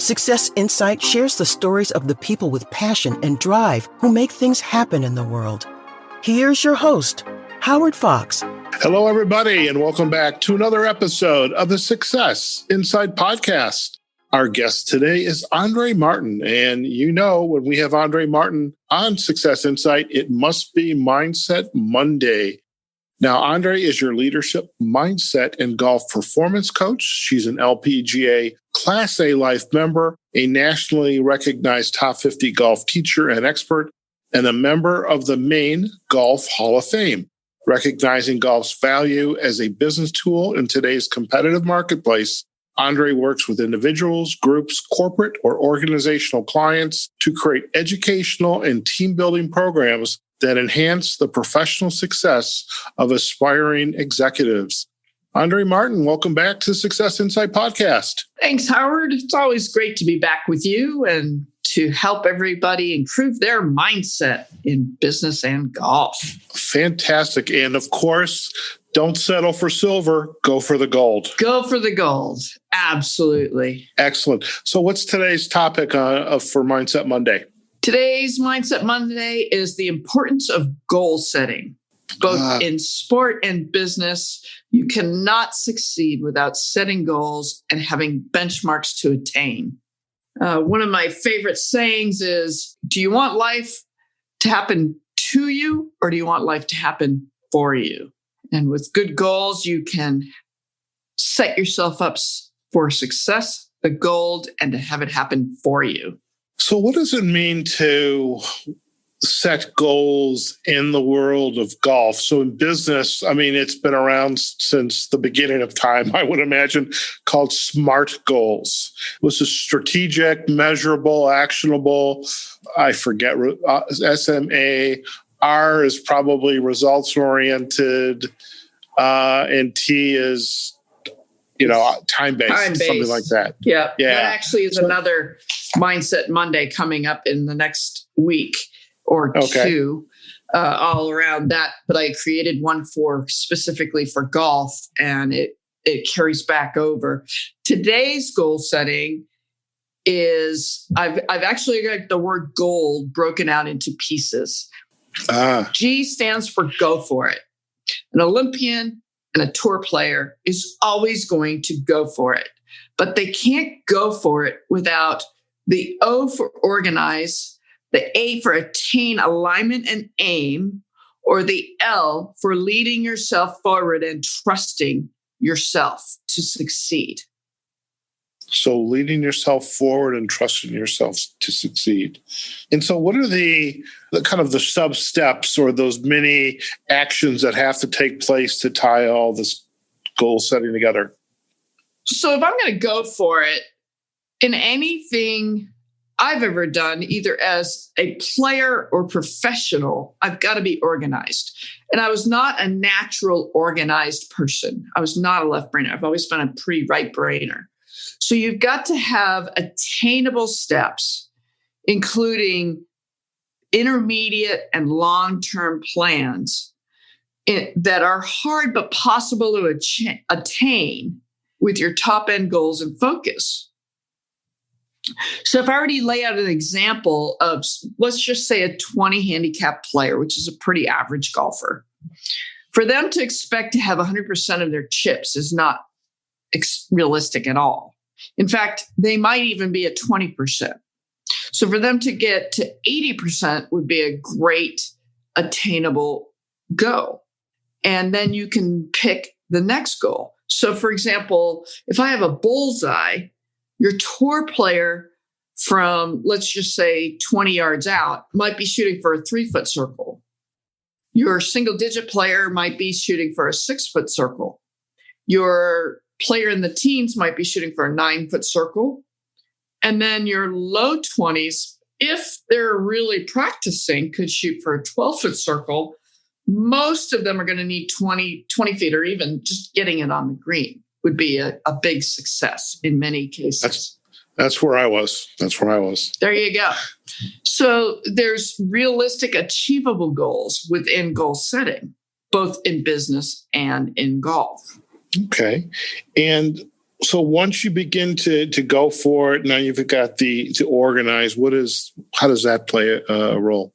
Success Insight shares the stories of the people with passion and drive who make things happen in the world. Here's your host, Howard Fox. Hello, everybody, and welcome back to another episode of the Success Insight podcast. Our guest today is Andrée Martin, and you know when we have Andrée Martin on Success Insight, it must be Mindset Monday. Now, Andrée is your leadership, mindset, and golf performance coach. She's an LPGA Class A Life member, a nationally recognized top 50 golf teacher and expert, and a member of the Maine Golf Hall of Fame. Recognizing golf's value as a business tool in today's competitive marketplace, Andrée works with individuals, groups, corporate, or organizational clients to create educational and team-building programs that enhance the professional success of aspiring executives. Andrée Martin, welcome back to the Success Insight podcast. Thanks, Howard. It's always great to be back with you and to help everybody improve their mindset in business and golf. Fantastic. And of course, don't settle for silver. Go for the gold. Go for the gold. Absolutely. Excellent. So what's today's topic for Mindset Monday? Today's Mindset Monday is the importance of goal setting. Both in sport and business, you cannot succeed without setting goals and having benchmarks to attain. One of my favorite sayings is, do you want life to happen to you, or do you want life to happen for you? And with good goals, you can set yourself up for success, the gold, and to have it happen for you. So what does it mean to set goals in the world of golf? So in business, I mean, it's been around since the beginning of time, I would imagine, called SMART goals. This is strategic, measurable, actionable. I forget, SMA. R is probably results-oriented, and T is, time-based, something like that. Yeah. That actually is another Mindset Monday coming up in the next week or two, all around that. But I created one specifically for golf, and it carries back over. Today's goal setting is, I've actually got the word goal broken out into pieces. G stands for go for it. An Olympian and a tour player is always going to go for it, but they can't go for it without the O for organize, the A for attain, alignment and aim, or the L for leading yourself forward and trusting yourself to succeed. So leading yourself forward and trusting yourself to succeed. And so what are the kind of the sub-steps or those many actions that have to take place to tie all this goal setting together? So if I'm going to go for it, in anything I've ever done, either as a player or professional, I've got to be organized. And I was not a natural organized person. I was not a left brainer. I've always been a pretty right brainer. So you've got to have attainable steps, including intermediate and long-term plans that are hard but possible to attain with your top-end goals and focus. So if I already lay out an example of, let's just say a 20 handicap player, which is a pretty average golfer, for them to expect to have 100% of their chips is not realistic at all. In fact, they might even be at 20%. So for them to get to 80% would be a great attainable goal. And then you can pick the next goal. So for example, if I have a bullseye, your tour player from, let's just say 20 yards out might be shooting for a 3-foot circle. Your single digit player might be shooting for a 6-foot circle. Your player in the teens might be shooting for a 9-foot circle. And then your low 20s, if they're really practicing, could shoot for a 12-foot circle. Most of them are going to need 20 feet, or even just getting it on the green would be a big success in many cases. That's where I was. There you go. So there's realistic, achievable goals within goal setting, both in business and in golf. Okay. And So once you begin to go for it, now you've got to organize. How does that play a role?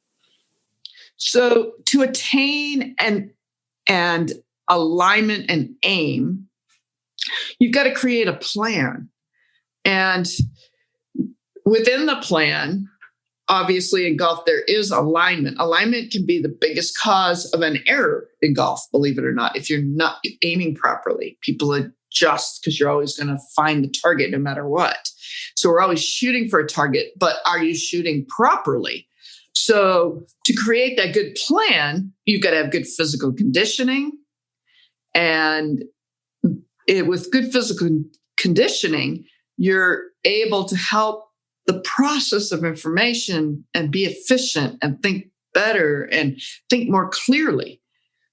So to attain and alignment and aim, you've got to create a plan. And within the plan, obviously in golf, there is alignment. Alignment can be the biggest cause of an error in golf, believe it or not. If you're not aiming properly, people adjust because you're always going to find the target no matter what. So we're always shooting for a target, but are you shooting properly? So to create that good plan, you've got to have good physical conditioning. And with good physical conditioning, you're able to help the process of information and be efficient and think better and think more clearly.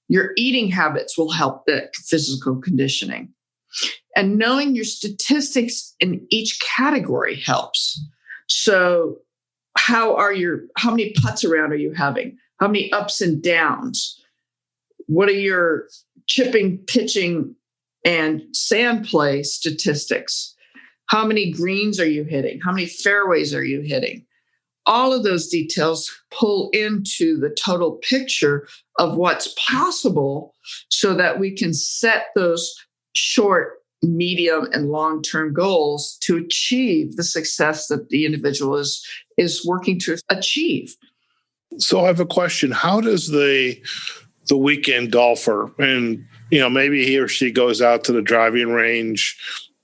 Your eating habits will help that physical conditioning. And knowing your statistics in each category helps. So how many putts around are you having? How many ups and downs? What are your chipping, pitching, and sand play statistics? How many greens are you hitting? How many fairways are you hitting? All of those details pull into the total picture of what's possible so that we can set those short, medium, and long-term goals to achieve the success that the individual is working to achieve. So I have a question. How does the weekend golfer, and maybe he or she goes out to the driving range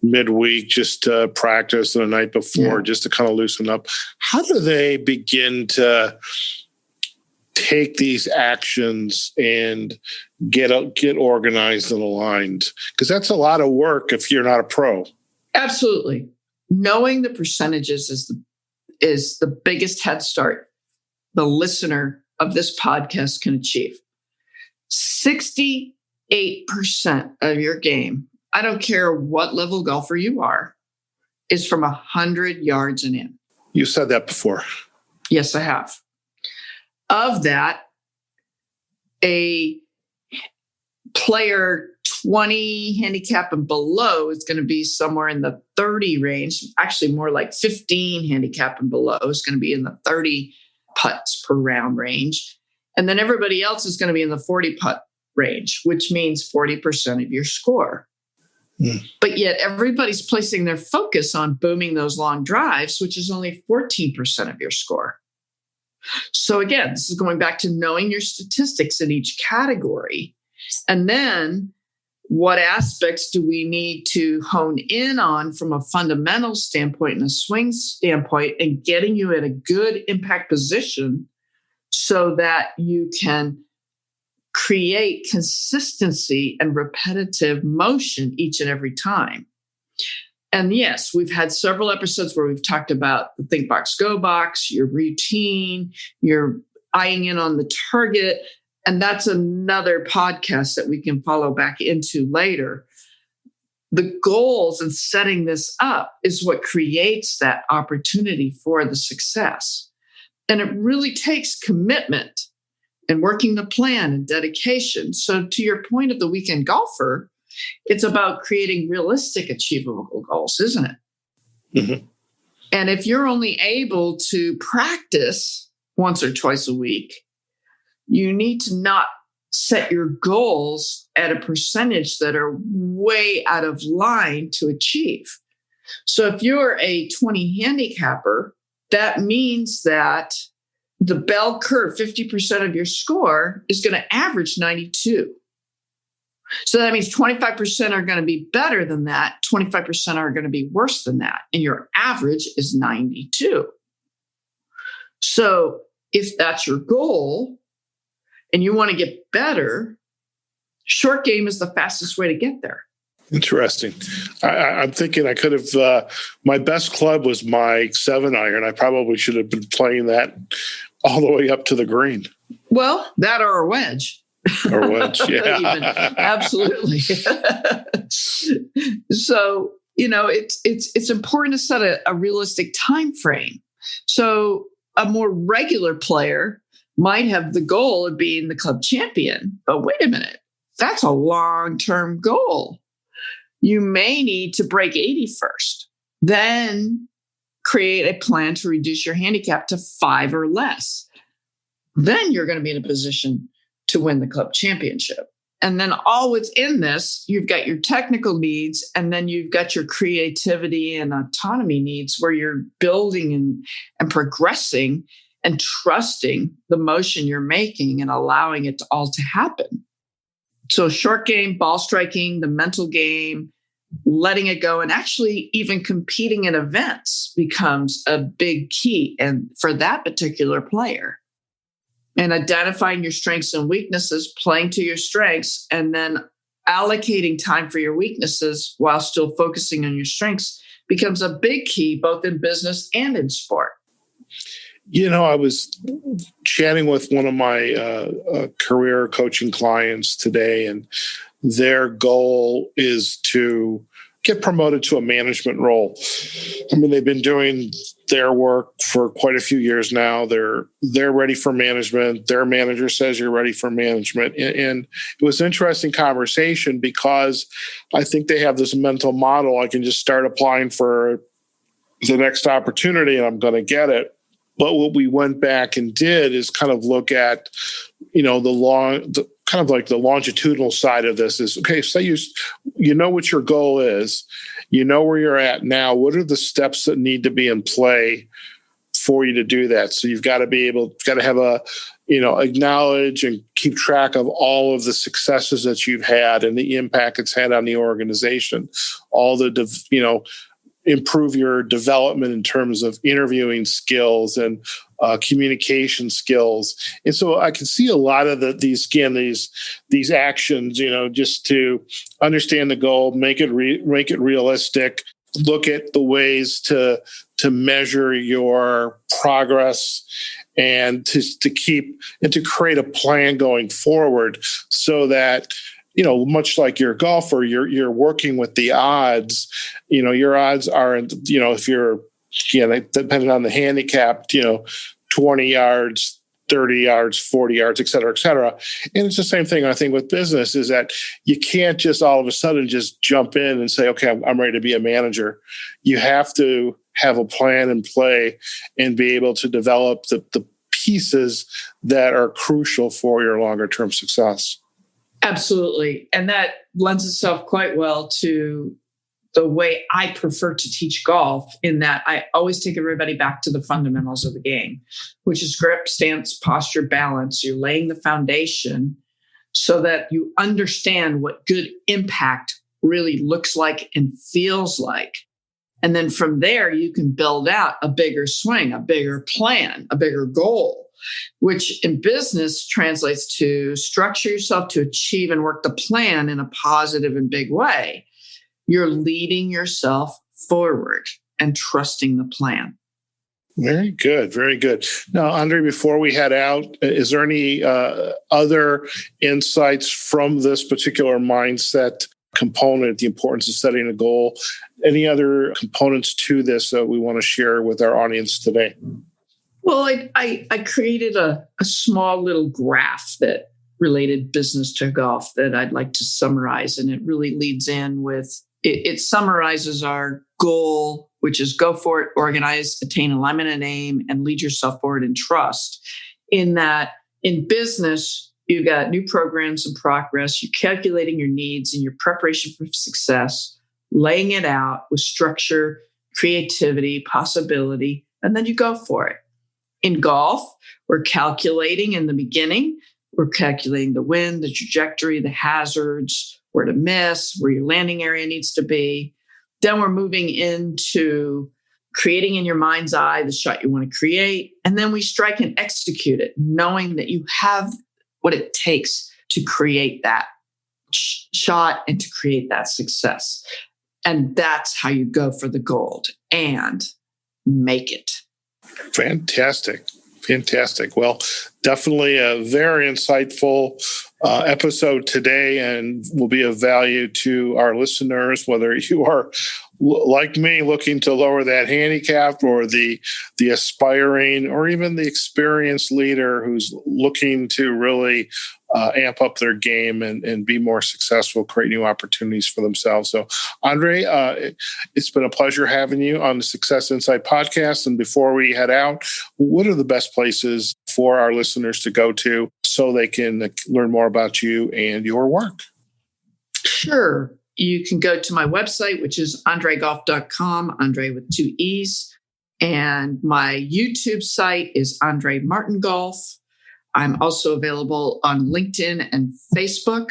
midweek just to practice the night before, just to kind of loosen up. How do they begin to take these actions and get organized and aligned? Because that's a lot of work if you're not a pro. Absolutely. Knowing the percentages is the biggest head start the listener of this podcast can achieve. 68% of your game, I don't care what level golfer you are, is from 100 yards and in. You said that before. Yes, I have. Of that, a player 20 handicap and below is going to be somewhere in the 30 range. Actually, more like 15 handicap and below is going to be in the 30 putts per round range. And then everybody else is going to be in the 40 putt range, which means 40% of your score. But yet everybody's placing their focus on booming those long drives, which is only 14% of your score. So again, this is going back to knowing your statistics in each category. And then what aspects do we need to hone in on from a fundamental standpoint and a swing standpoint, and getting you at a good impact position so that you can create consistency and repetitive motion each and every time. And yes, we've had several episodes where we've talked about the think box, go box, your routine, your eyeing in on the target. And that's another podcast that we can follow back into later. The goals and setting this up is what creates that opportunity for the success. And it really takes commitment and working the plan and dedication. So to your point of the weekend golfer, it's about creating realistic, achievable goals, isn't it? Mm-hmm. And if you're only able to practice once or twice a week, you need to not set your goals at a percentage that are way out of line to achieve. So if you're a 20 handicapper, that means that the bell curve, 50% of your score, is going to average 92. So that means 25% are going to be better than that. 25% are going to be worse than that. And your average is 92. So if that's your goal and you want to get better, short game is the fastest way to get there. Interesting. I'm thinking I could have, my best club was my 7-iron. I probably should have been playing that all the way up to the green. Well, that or a wedge. Or wedge, yeah. Absolutely. So, it's important to set a realistic time frame. So a more regular player might have the goal of being the club champion, but wait a minute, that's a long-term goal. you may need to break 80 first. Then create a plan to reduce your handicap to 5 or less. Then you're going to be in a position to win the club championship. And then all within this, you've got your technical needs, and then you've got your creativity and autonomy needs where you're building and progressing and trusting the motion you're making and allowing it all to happen. So short game, ball striking, the mental game, letting it go, and actually even competing in events becomes a big key and for that particular player. And identifying your strengths and weaknesses, playing to your strengths, and then allocating time for your weaknesses while still focusing on your strengths becomes a big key both in business and in sport. I was chatting with one of my career coaching clients today, and their goal is to get promoted to a management role. I mean, they've been doing their work for quite a few years now. They're ready for management. Their manager says you're ready for management. And it was an interesting conversation because I think they have this mental model. I can just start applying for the next opportunity and I'm going to get it. But what we went back and did is kind of look at, the longitudinal side of this is, okay, say you know what your goal is, you know where you're at now. What are the steps that need to be in play for you to do that? So you've got to have acknowledge and keep track of all of the successes that you've had and the impact it's had on the organization, all the, improve your development in terms of interviewing skills and communication skills. And so I can see a lot of these actions, just to understand the goal, make it realistic, look at the ways to measure your progress and to create a plan going forward so that, much like your golfer, you're working with the odds. Your odds aren't, if you're, depending on the handicap, 20 yards, 30 yards, 40 yards, et cetera, et cetera. And it's the same thing, I think, with business is that you can't just all of a sudden just jump in and say, okay, I'm ready to be a manager. You have to have a plan in play and be able to develop the pieces that are crucial for your longer term success. Absolutely. And that lends itself quite well to the way I prefer to teach golf, in that I always take everybody back to the fundamentals of the game, which is grip, stance, posture, balance. You're laying the foundation so that you understand what good impact really looks like and feels like. And then from there, you can build out a bigger swing, a bigger plan, a bigger goal, which in business translates to structure yourself to achieve and work the plan in a positive and big way. You're leading yourself forward and trusting the plan. Very good. Very good. Now, Andrée, before we head out, is there any other insights from this particular mindset component, the importance of setting a goal? Any other components to this that we want to share with our audience today? Well, I created a small little graph that related business to golf that I'd like to summarize. And it really leads in with, it summarizes our goal, which is go for it, organize, attain alignment and aim, and lead yourself forward in trust. In that, in business, you've got new programs and progress, you're calculating your needs and your preparation for success, laying it out with structure, creativity, possibility, and then you go for it. In golf, we're calculating in the beginning. We're calculating the wind, the trajectory, the hazards, where to miss, where your landing area needs to be. Then we're moving into creating in your mind's eye the shot you want to create. And then we strike and execute it, knowing that you have what it takes to create that shot and to create that success. And that's how you go for the gold and make it. Fantastic. Well, definitely a very insightful episode today, and will be of value to our listeners, whether you are like me, looking to lower that handicap, or the aspiring or even the experienced leader who's looking to really amp up their game and be more successful, create new opportunities for themselves. So, Andrée, it's been a pleasure having you on the Success Insight podcast. And before we head out, what are the best places for our listeners to go to so they can learn more about you and your work? Sure. You can go to my website, which is andreegolf.com, Andrée with 2 E's. And my YouTube site is Andrée Martin Golf. I'm also available on LinkedIn and Facebook.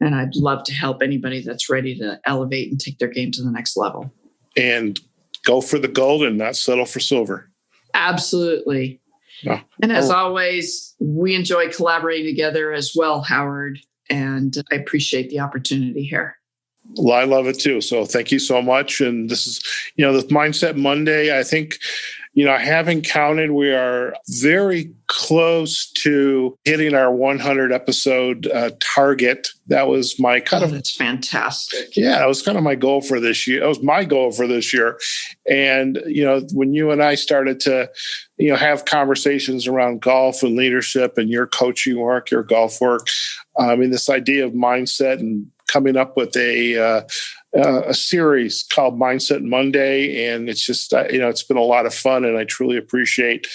And I'd love to help anybody that's ready to elevate and take their game to the next level. And go for the gold and not settle for silver. Absolutely. Oh. And as always, we enjoy collaborating together as well, Howard. And I appreciate the opportunity here. Well, I love it too. So thank you so much. And this is, the Mindset Monday. I think, I haven't counted. We are very close to hitting our 100 episode target. That was my that's fantastic. Yeah, that was kind of my goal for this year. That was my goal for this year. And, when you and I started to, have conversations around golf and leadership and your coaching work, your golf work, this idea of mindset and coming up with a series called Mindset Monday. And it's just, it's been a lot of fun, and I truly appreciate,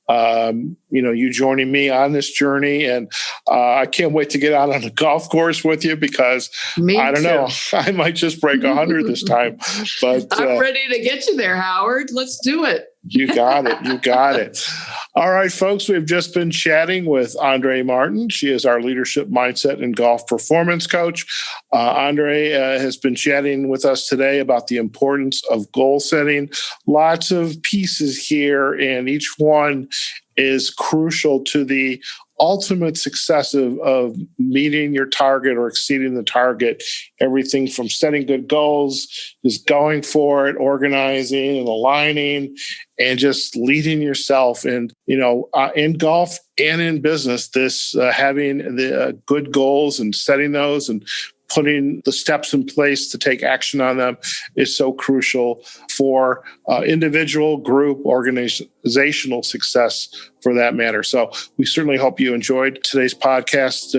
you joining me on this journey. And I can't wait to get out on a golf course with you, because I don't know, I might just break 100 this time, but I'm ready to get you there, Howard. Let's do it. You got it. You got it. All right, folks, we've just been chatting with Andrée Martin. She is our leadership, mindset, and golf performance coach. Andrée has been chatting with us today about the importance of goal setting. Lots of pieces here, and each one is crucial to the ultimate success of meeting your target or exceeding the target. Everything from setting good goals, just going for it, organizing and aligning, and just leading yourself. And, in golf and in business, this having the good goals and setting those and putting the steps in place to take action on them is so crucial for individual, group, organizational success for that matter. So we certainly hope you enjoyed today's podcast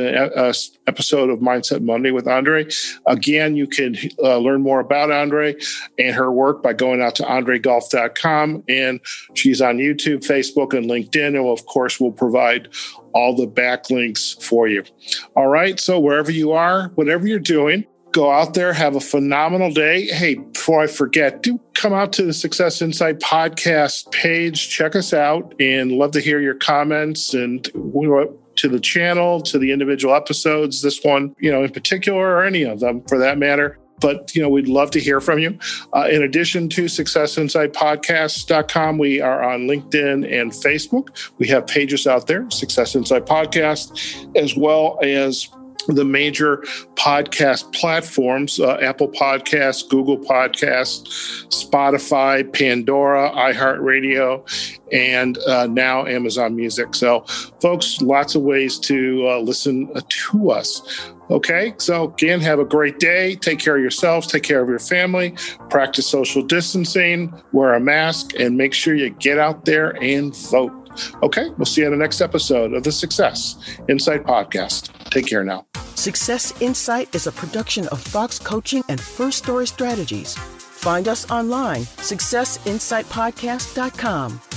episode of Mindset Monday with Andrée. Again, you can learn more about Andrée and her work by going out to andreegolf.com. And she's on YouTube, Facebook, and LinkedIn. And of course, we'll provide all the backlinks for you. All right. So wherever you are, whatever you're doing, go out there, have a phenomenal day. Hey, before I forget, do come out to the Success Insight podcast page. Check us out, and love to hear your comments and to the channel, to the individual episodes, this one, in particular, or any of them for that matter. But, we'd love to hear from you. In addition to successinsightpodcast.com, we are on LinkedIn and Facebook. We have pages out there, Success Insight Podcast, as well as the major podcast platforms, Apple Podcasts, Google Podcasts, Spotify, Pandora, iHeartRadio, and now Amazon Music. So, folks, lots of ways to listen to us. Okay, so again, have a great day. Take care of yourselves. Take care of your family. Practice social distancing. Wear a mask, and make sure you get out there and vote. Okay, we'll see you on the next episode of the Success Insight Podcast. Take care now. Success Insight is a production of Fox Coaching and First Story Strategies. Find us online, successinsightpodcast.com.